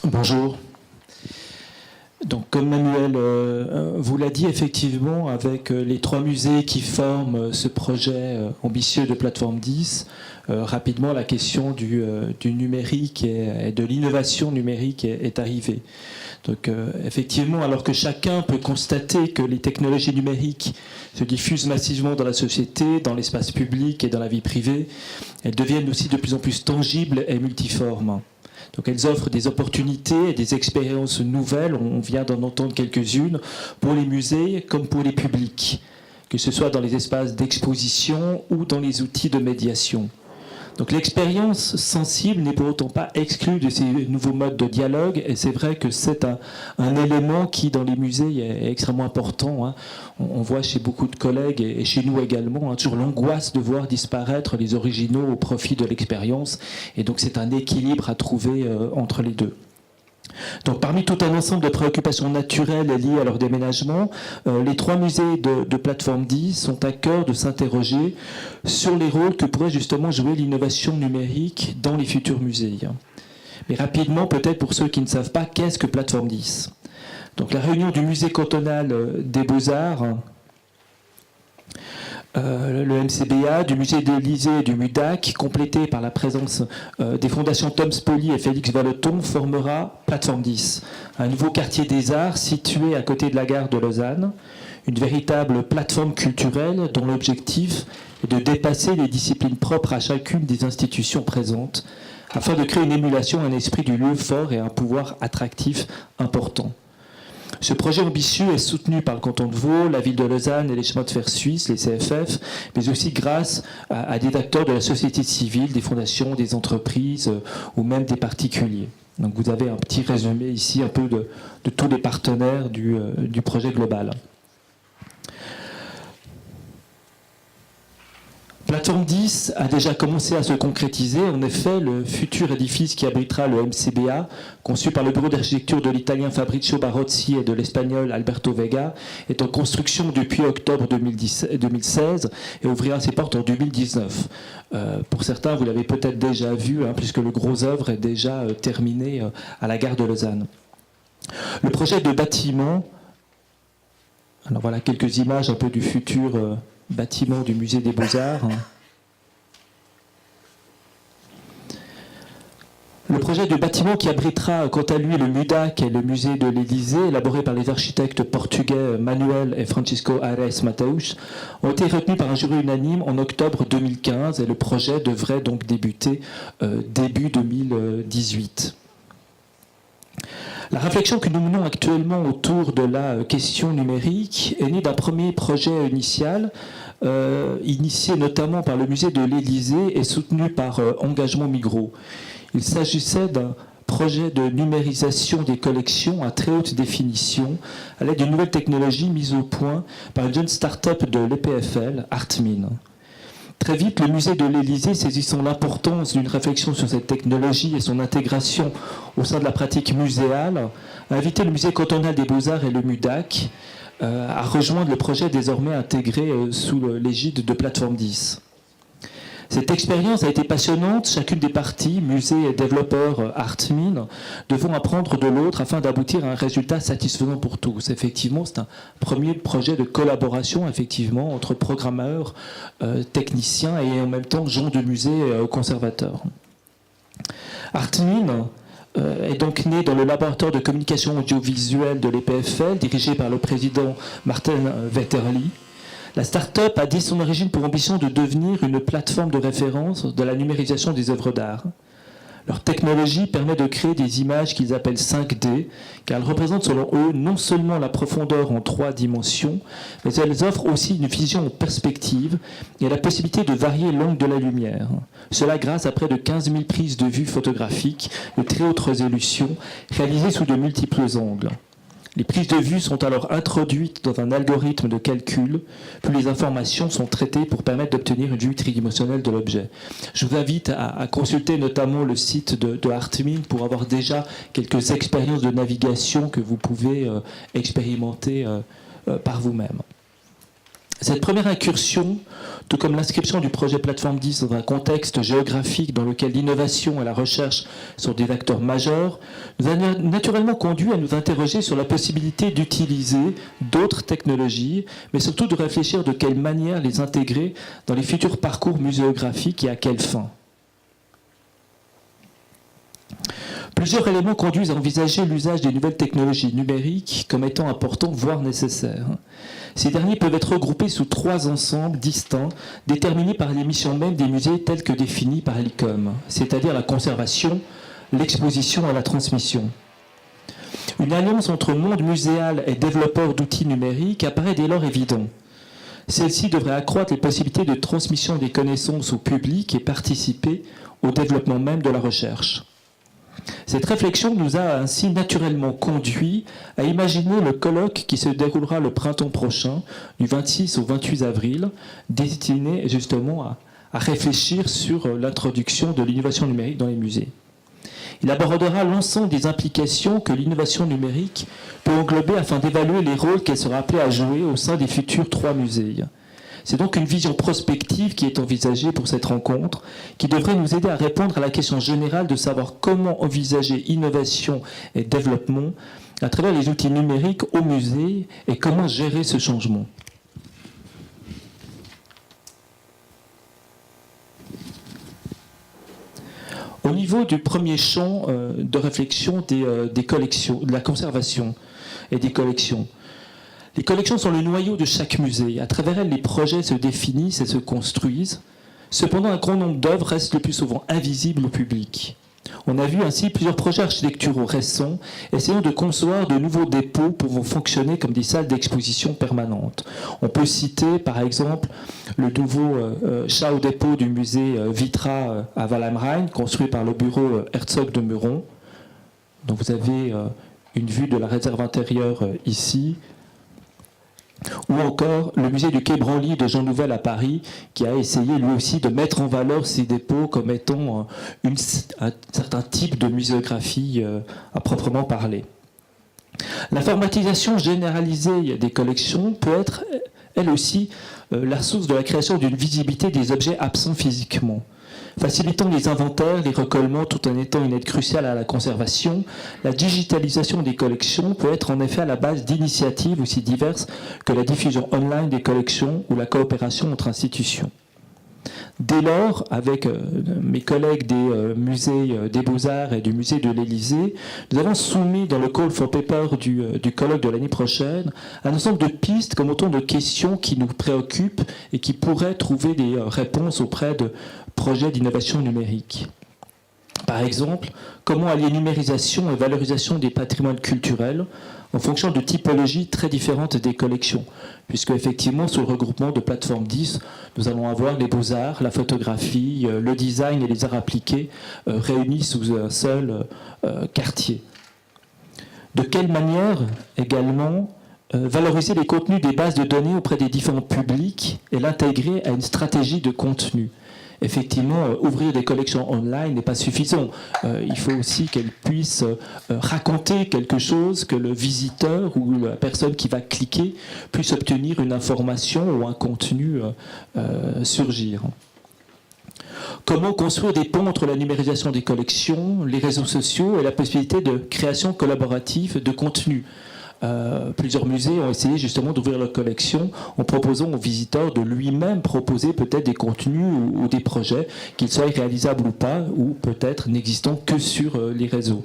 Bonjour. Donc, comme Manuel vous l'a dit, effectivement, avec les 3 musées qui forment ce projet ambitieux de Plateforme 10, rapidement la question du numérique et de l'innovation numérique est arrivée. Donc, effectivement, alors que chacun peut constater que les technologies numériques se diffusent massivement dans la société, dans l'espace public et dans la vie privée, elles deviennent aussi de plus en plus tangibles et multiformes. Donc elles offrent des opportunités et des expériences nouvelles, on vient d'en entendre quelques-unes, pour les musées comme pour les publics, que ce soit dans les espaces d'exposition ou dans les outils de médiation. Donc l'expérience sensible n'est pour autant pas exclue de ces nouveaux modes de dialogue, et c'est vrai que c'est un élément qui, dans les musées, est extrêmement important. Hein. On voit chez beaucoup de collègues, et chez nous également, hein, toujours l'angoisse de voir disparaître les originaux au profit de l'expérience, et donc c'est un équilibre à trouver entre les deux. Donc, parmi tout un ensemble de préoccupations naturelles liées à leur déménagement, les 3 musées de Plateforme 10 sont à cœur de s'interroger sur les rôles que pourrait justement jouer l'innovation numérique dans les futurs musées. Mais rapidement, peut-être pour ceux qui ne savent pas, qu'est-ce que Plateforme 10 ? Donc, la réunion du musée cantonal des Beaux-Arts, le MCBA, du musée de l'Élysée et du MUDAC, complété par la présence des fondations Tom Spoli et Félix Vallotton, formera Plateforme 10, un nouveau quartier des arts situé à côté de la gare de Lausanne, une véritable plateforme culturelle dont l'objectif est de dépasser les disciplines propres à chacune des institutions présentes, afin de créer une émulation, un esprit du lieu fort et un pouvoir attractif important. Ce projet ambitieux est soutenu par le canton de Vaud, la ville de Lausanne et les chemins de fer suisses, les CFF, mais aussi grâce à des acteurs de la société civile, des fondations, des entreprises ou même des particuliers. Donc vous avez un petit résumé ici un peu de tous les partenaires du projet global. Plateforme 10 a déjà commencé à se concrétiser. En effet, le futur édifice qui abritera le MCBA, conçu par le bureau d'architecture de l'italien Fabrizio Barozzi et de l'espagnol Alberto Vega, est en construction depuis octobre 2016 et ouvrira ses portes en 2019. Pour certains, vous l'avez peut-être déjà vu, hein, puisque le gros œuvre est déjà terminé à la gare de Lausanne. Le projet de bâtiment, alors voilà quelques images un peu du futur bâtiment du musée des Beaux-Arts. Le projet de bâtiment qui abritera quant à lui le MUDAC et le musée de l'Élysée, élaboré par les architectes portugais Manuel et Francisco Aires Mateus, ont été retenus par un jury unanime en octobre 2015 et le projet devrait donc débuter début 2018. La réflexion que nous menons actuellement autour de la question numérique est née d'un premier projet initial, initié notamment par le musée de l'Élysée et soutenu par Engagement Migros. Il s'agissait d'un projet de numérisation des collections à très haute définition à l'aide d'une nouvelle technologie mise au point par une jeune start-up de l'EPFL, Artmin. Très vite, le musée de l'Élysée, saisissant l'importance d'une réflexion sur cette technologie et son intégration au sein de la pratique muséale, a invité le musée cantonal des Beaux-Arts et le MUDAC à rejoindre le projet désormais intégré sous l'égide de Plateforme 10. Cette expérience a été passionnante, chacune des parties, musée et développeurs Artmin, devant apprendre de l'autre afin d'aboutir à un résultat satisfaisant pour tous. Effectivement, c'est un premier projet de collaboration effectivement, entre programmeurs, techniciens et en même temps gens de musée conservateurs. Artmin est donc né dans le laboratoire de communication audiovisuelle de l'EPFL, dirigé par le président Martin Vetterli. La start-up a dès son origine pour ambition de devenir une plateforme de référence de la numérisation des œuvres d'art. Leur technologie permet de créer des images qu'ils appellent 5D, car elles représentent selon eux non seulement la profondeur en 3 dimensions, mais elles offrent aussi une vision en perspective et la possibilité de varier l'angle de la lumière. Cela grâce à près de 15 000 prises de vue photographiques de très haute résolution, réalisées sous de multiples angles. Les prises de vue sont alors introduites dans un algorithme de calcul, puis les informations sont traitées pour permettre d'obtenir une vue tridimensionnelle de l'objet. Je vous invite à consulter notamment le site de Artmin pour avoir déjà quelques expériences de navigation que vous pouvez expérimenter par vous-même. Cette première incursion, tout comme l'inscription du projet Plateforme 10 dans un contexte géographique dans lequel l'innovation et la recherche sont des acteurs majeurs, nous a naturellement conduit à nous interroger sur la possibilité d'utiliser d'autres technologies, mais surtout de réfléchir de quelle manière les intégrer dans les futurs parcours muséographiques et à quelle fin. Plusieurs éléments conduisent à envisager l'usage des nouvelles technologies numériques comme étant importants, voire nécessaires. Ces derniers peuvent être regroupés sous 3 ensembles distincts, déterminés par les missions mêmes des musées telles que définies par l'ICOM, c'est-à-dire la conservation, l'exposition et la transmission. Une alliance entre monde muséal et développeurs d'outils numériques apparaît dès lors évidente. Celle-ci devrait accroître les possibilités de transmission des connaissances au public et participer au développement même de la recherche. Cette réflexion nous a ainsi naturellement conduit à imaginer le colloque qui se déroulera le printemps prochain, du 26 au 28 avril, destiné justement à réfléchir sur l'introduction de l'innovation numérique dans les musées. Il abordera l'ensemble des implications que l'innovation numérique peut englober afin d'évaluer les rôles qu'elle sera appelée à jouer au sein des futurs 3 musées. C'est donc une vision prospective qui est envisagée pour cette rencontre, qui devrait nous aider à répondre à la question générale de savoir comment envisager innovation et développement à travers les outils numériques au musée et comment gérer ce changement. Au niveau du premier champ de réflexion des collections, de la conservation et des collections, les collections sont le noyau de chaque musée. À travers elles, les projets se définissent et se construisent. Cependant, un grand nombre d'œuvres restent le plus souvent invisibles au public. On a vu ainsi plusieurs projets architecturaux récents essayant de concevoir de nouveaux dépôts pouvant fonctionner comme des salles d'exposition permanentes. On peut citer par exemple le nouveau Schau dépôt du musée Vitra à Walheim-Rhein, construit par le bureau Herzog de Meuron. Donc vous avez une vue de la réserve intérieure ici. Ou encore le musée du Quai Branly de Jean Nouvel à Paris, qui a essayé lui aussi de mettre en valeur ces dépôts comme étant un certain type de muséographie à proprement parler. L'informatisation généralisée des collections peut être, elle aussi, la source de la création d'une visibilité des objets absents physiquement. Facilitant les inventaires, les recollements, tout en étant une aide cruciale à la conservation, la digitalisation des collections peut être en effet à la base d'initiatives aussi diverses que la diffusion online des collections ou la coopération entre institutions. Dès lors, avec mes collègues des musées des Beaux-Arts et du musée de l'Élysée, nous avons soumis dans le call for paper du colloque de l'année prochaine un ensemble de pistes comme autant de questions qui nous préoccupent et qui pourraient trouver des réponses auprès de projets d'innovation numérique. Par exemple, comment allier numérisation et valorisation des patrimoines culturels en fonction de typologies très différentes des collections, puisque effectivement, sous le regroupement de Plateforme 10, nous allons avoir les beaux-arts, la photographie, le design et les arts appliqués réunis sous un seul quartier. De quelle manière, également, valoriser les contenus des bases de données auprès des différents publics et l'intégrer à une stratégie de contenu. Effectivement, ouvrir des collections online n'est pas suffisant. Il faut aussi qu'elles puissent raconter quelque chose, que le visiteur ou la personne qui va cliquer puisse obtenir une information ou un contenu surgir. Comment construire des ponts entre la numérisation des collections, les réseaux sociaux et la possibilité de création collaborative de contenu. Plusieurs musées ont essayé justement d'ouvrir leur collection en proposant aux visiteurs de lui-même proposer peut-être des contenus ou des projets, qu'ils soient réalisables ou pas, ou peut-être n'existant que sur les réseaux.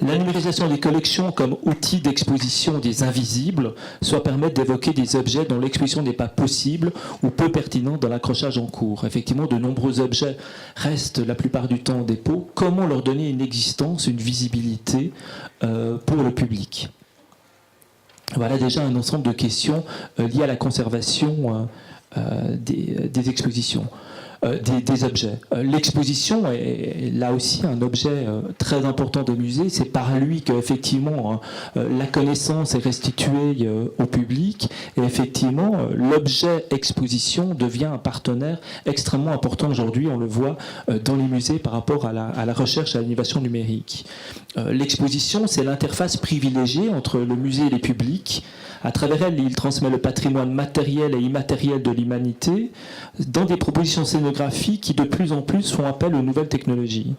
La numérisation des collections comme outil d'exposition des invisibles, soit permettre d'évoquer des objets dont l'exposition n'est pas possible ou peu pertinente dans l'accrochage en cours. Effectivement, de nombreux objets restent la plupart du temps en dépôt. Comment leur donner une existence, une visibilité pour le public ? Voilà déjà un ensemble de questions liées à la conservation des expositions. des objets. L'exposition est là aussi un objet très important des musées. C'est par lui qu'effectivement la connaissance est restituée au public et effectivement l'objet exposition devient un partenaire extrêmement important aujourd'hui, on le voit dans les musées par rapport à la recherche et à l'innovation numérique. L'exposition, c'est l'interface privilégiée entre le musée et les publics. À travers elle, il transmet le patrimoine matériel et immatériel de l'humanité dans des propositions scénographiques qui de plus en plus font appel aux nouvelles technologies.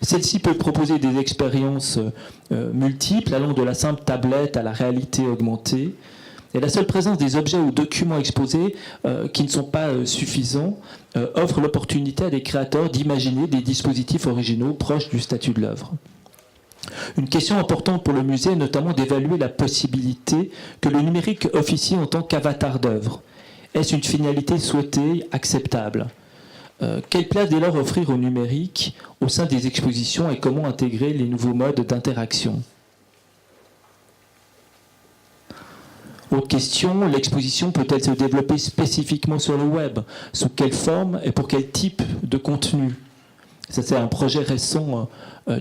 Celle-ci peut proposer des expériences multiples, allant de la simple tablette à la réalité augmentée. Et la seule présence des objets ou documents exposés qui ne sont pas suffisants offre l'opportunité à des créateurs d'imaginer des dispositifs originaux proches du statut de l'œuvre. Une question importante pour le musée est notamment d'évaluer la possibilité que le numérique officie en tant qu'avatar d'œuvre. Est-ce une finalité souhaitée, acceptable ? Quelle place dès lors offrir au numérique au sein des expositions et comment intégrer les nouveaux modes d'interaction ? Autre question, l'exposition peut-elle se développer spécifiquement sur le web ? Sous quelle forme et pour quel type de contenu ? Ça, c'est un projet récent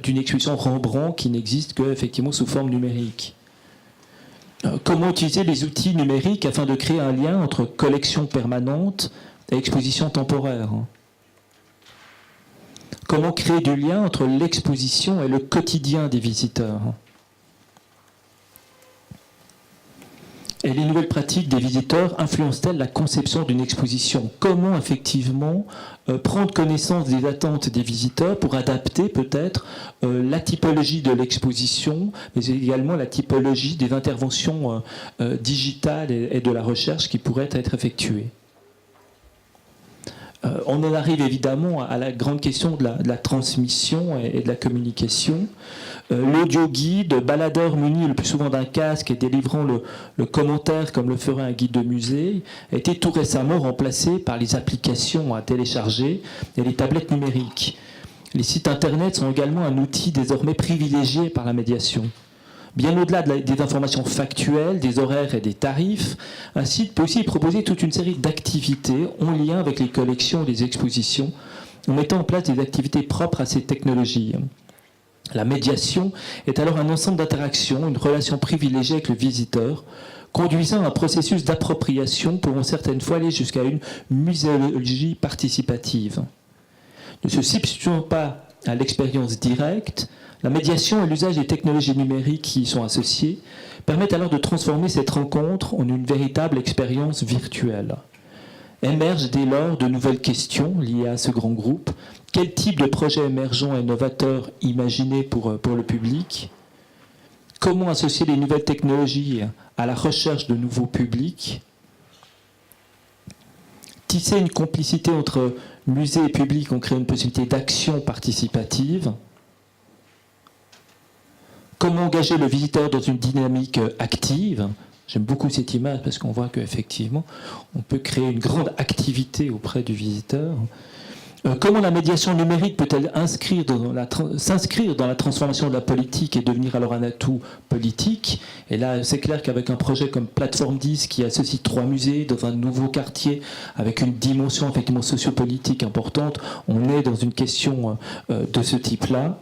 d'une exposition Rembrandt qui n'existe qu'effectivement sous forme numérique. Comment utiliser les outils numériques afin de créer un lien entre collection permanente et exposition temporaire ? Comment créer du lien entre l'exposition et le quotidien des visiteurs ? Et les nouvelles pratiques des visiteurs influencent-elles la conception d'une exposition ? Comment effectivement prendre connaissance des attentes des visiteurs pour adapter peut-être la typologie de l'exposition, mais également la typologie des interventions digitales et de la recherche qui pourraient être effectuées ? On en arrive évidemment à la grande question de la transmission et de la communication. L'audio-guide, baladeur muni le plus souvent d'un casque et délivrant le commentaire comme le ferait un guide de musée, a été tout récemment remplacé par les applications à télécharger et les tablettes numériques. Les sites internet sont également un outil désormais privilégié par la médiation. Bien au-delà des informations factuelles, des horaires et des tarifs, un site peut aussi proposer toute une série d'activités en lien avec les collections et les expositions, en mettant en place des activités propres à ces technologies. La médiation est alors un ensemble d'interactions, une relation privilégiée avec le visiteur, conduisant à un processus d'appropriation pouvant certaines fois aller jusqu'à une muséologie participative. Ne se substituant pas à l'expérience directe, la médiation et l'usage des technologies numériques qui y sont associées permettent alors de transformer cette rencontre en une véritable expérience virtuelle. Émergent dès lors de nouvelles questions liées à ce grand groupe. Quel type de projet émergent et novateur imaginer pour le public ? Comment associer les nouvelles technologies à la recherche de nouveaux publics ? Tisser une complicité entre musée et public en créant une possibilité d'action participative. Comment engager le visiteur dans une dynamique active ? J'aime beaucoup cette image parce qu'on voit qu'effectivement, on peut créer une grande activité auprès du visiteur. Comment la médiation numérique peut-elle s'inscrire dans la transformation de la politique et devenir alors un atout politique ? Et là, c'est clair qu'avec un projet comme Plateforme 10 qui associe 3 musées dans un nouveau quartier avec une dimension effectivement sociopolitique importante, on est dans une question de ce type-là.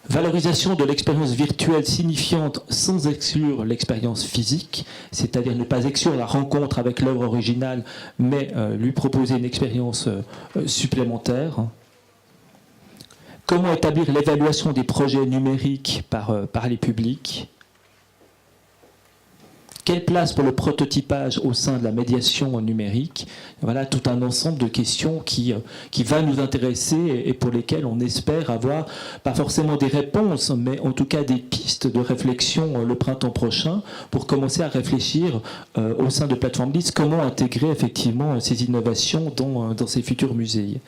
Valorisation de l'expérience virtuelle signifiante sans exclure l'expérience physique, c'est-à-dire ne pas exclure la rencontre avec l'œuvre originale, mais lui proposer une expérience supplémentaire. Comment établir l'évaluation des projets numériques par les publics ? Quelle place pour le prototypage au sein de la médiation numérique ? Voilà tout un ensemble de questions qui va nous intéresser et pour lesquelles on espère avoir, pas forcément des réponses, mais en tout cas des pistes de réflexion le printemps prochain pour commencer à réfléchir au sein de Plateforme 10 comment intégrer effectivement ces innovations dans ces futurs musées.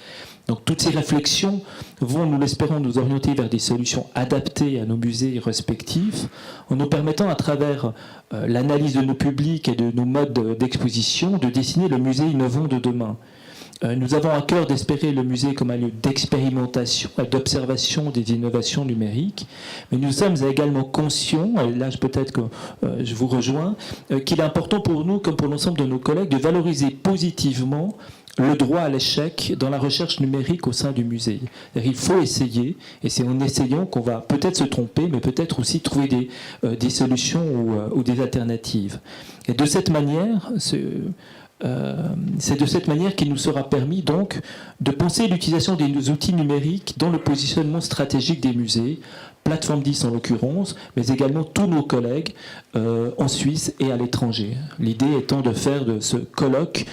Donc toutes ces réflexions vont, nous l'espérons, nous orienter vers des solutions adaptées à nos musées respectifs, en nous permettant à travers l'analyse de nos publics et de nos modes d'exposition de dessiner le musée innovant de demain. Nous avons à cœur d'espérer le musée comme un lieu d'expérimentation et d'observation des innovations numériques, mais nous sommes également conscients, et là peut-être que je vous rejoins, qu'il est important pour nous, comme pour l'ensemble de nos collègues, de valoriser positivement le droit à l'échec dans la recherche numérique au sein du musée. Il faut essayer, et c'est en essayant qu'on va peut-être se tromper, mais peut-être aussi trouver des solutions ou des alternatives. Et de cette manière, c'est de cette manière qu'il nous sera permis donc de penser l'utilisation des outils numériques dans le positionnement stratégique des musées, Plateforme 10 en l'occurrence, mais également tous nos collègues en Suisse et à l'étranger. L'idée étant de faire de ce colloque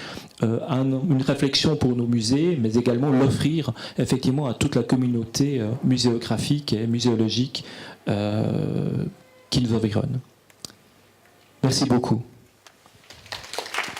une réflexion pour nos musées, mais également l'offrir effectivement à toute la communauté muséographique et muséologique qui nous environne. Merci beaucoup.